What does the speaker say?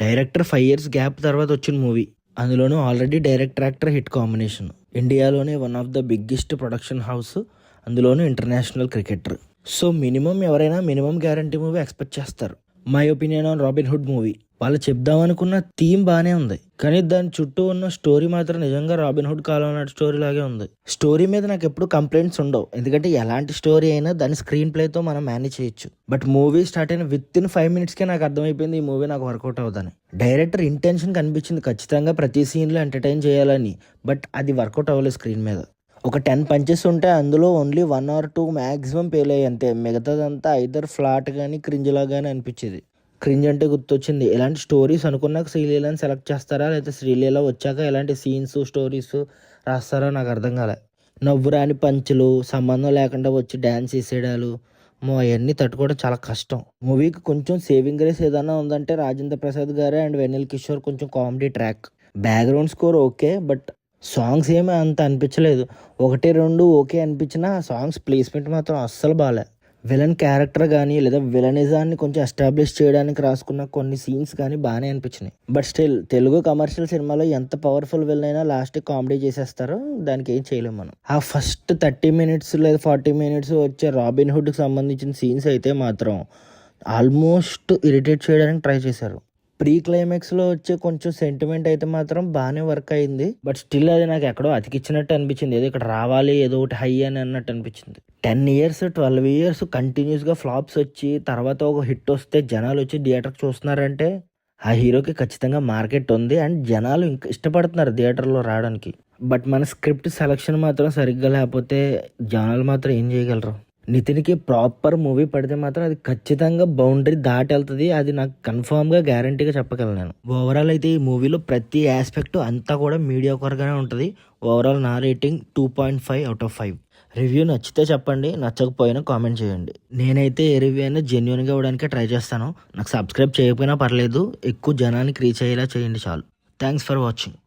Director 5 years gap తర్వాత వచ్చిన movie. అందులోనూ already director actor hit combination. ఇండియాలోనే one of the biggest production house, అందులోనూ ఇంటర్నేషనల్ క్రికెటర్. సో మినిమం ఎవరైనా minimum guarantee movie expect చేస్తారు. My opinion on Robin Hood movie. వాళ్ళు చెప్దామనుకున్న theme బాగానే ఉంది, కానీ దాని చుట్టూ ఉన్న స్టోరీ మాత్రం నిజంగా రాబిన్ హుడ్ కాలం నాటి స్టోరీ లాగే ఉంది. స్టోరీ మీద నాకు ఎప్పుడు కంప్లైంట్స్ ఉండవు, ఎందుకంటే ఎలాంటి స్టోరీ అయినా దాని స్క్రీన్ ప్లేతో మనం మేనేజ్ చేయొచ్చు. బట్ మూవీ స్టార్ట్ అయిన విత్ ఇన్ 5 minutesకే నాకు అర్థమైపోయింది ఈ మూవీ నాకు వర్కౌట్ అవుతుందని. డైరెక్టర్ ఇంటెన్షన్ కనిపించింది ఖచ్చితంగా ప్రతి సీన్లో ఎంటర్టైన్ చేయాలని, బట్ అది వర్కౌట్ అవ్వలేదు స్క్రీన్ మీద. ఒక 10 పంచెస్ ఉంటే అందులో ఓన్లీ 1 or 2 మ్యాక్సిమం పేలే అంతే. మిగతాదంతా ఐదర్ ఫ్లాట్ కానీ క్రింజ్లా కానీ అనిపించేది. క్రింజ్ అంటే గుర్తొచ్చింది, ఇలాంటి స్టోరీస్ అనుకున్నాక శ్రీలీలని సెలెక్ట్ చేస్తారా, లేకపోతే శ్రీలీల వచ్చాక ఇలాంటి సీన్స్ స్టోరీస్ రాస్తారా నాకు అర్థం కాలే. నవ్వు రాని పంచులు, సంబంధం లేకుండా వచ్చి డ్యాన్స్ చేసేయడాలు, అవన్నీ తట్టుకోవడం చాలా కష్టం. మూవీకి కొంచెం సేవింగ్ గ్రేస్ ఏదైనా ఉందంటే రాజేంద్ర ప్రసాద్ గారే అండ్ వెన్నెల్ కిషోర్ కొంచెం comedy track. Background score okay, but songs ఏమీ అంత అనిపించలేదు. 1-2 ఓకే అనిపించినా సాంగ్స్ ప్లేస్మెంట్ మాత్రం అస్సలు బాలే. విలన్ క్యారెక్టర్ కానీ లేదా విలనిజాన్ని కొంచెం ఎస్టాబ్లిష్ చేయడానికి రాసుకున్న కొన్ని సీన్స్ కానీ బాగానే అనిపించినాయి. బట్ స్టిల్ తెలుగు కమర్షియల్ సినిమాలో ఎంత పవర్ఫుల్ విలన్ అయినా లాస్ట్ కామెడీ చేసేస్తారో దానికి ఏం చేయలేము మనం. ఆ ఫస్ట్ 30 minutes లేదా 40 minutes వచ్చే రాబిన్ హుడ్కి సంబంధించిన సీన్స్ అయితే మాత్రం ఆల్మోస్ట్ ఇరిటేట్ చేయడానికి ట్రై చేశారు. ప్రీ క్లైమాక్స్లో వచ్చే కొంచెం సెంటిమెంట్ అయితే మాత్రం బాగానే వర్క్ అయింది, బట్ స్టిల్ అది నాకు ఎక్కడో అతికిచ్చినట్టు అనిపించింది. ఏదో ఇక్కడ రావాలి ఏదో ఒకటి హై అని అన్నట్టు అనిపించింది. 10 years 12 years కంటిన్యూస్గా ఫ్లాప్స్ వచ్చి తర్వాత ఒక హిట్ వస్తే జనాలు వచ్చి థియేటర్కి చూస్తున్నారంటే ఆ హీరోకి ఖచ్చితంగా మార్కెట్ ఉంది అండ్ జనాలు ఇంకా ఇష్టపడుతున్నారు థియేటర్లో రావడానికి. బట్ మన స్క్రిప్ట్ సెలక్షన్ మాత్రం సరిగ్గా లేకపోతే జనాలు మాత్రం ఏం చేయగలరు. నితిన్కి ప్రాపర్ మూవీ పడితే మాత్రం అది ఖచ్చితంగా బౌండరీ దాటి వెళ్తుంది, అది నాకు కన్ఫామ్గా గ్యారంటీగా చెప్పగలను నేను. ఓవరాల్ అయితే ఈ మూవీలో ప్రతి ఆస్పెక్ట్ అంతా కూడా మీడియాకర్గానే ఉంటుంది. ఓవరాల్ నా రేటింగ్ 2.5 out of 5. రివ్యూ నచ్చితే చెప్పండి, నచ్చకపోయినా కామెంట్ చేయండి. నేనైతే ఏ రివ్యూ అయినా జెన్యున్గా ఇవ్వడానికే ట్రై చేస్తాను. నాకు సబ్స్క్రైబ్ చేయకపోయినా పర్లేదు, ఎక్కువ జనానికి రీచ్ అయ్యేలా చేయండి చాలు. Thanks for watching.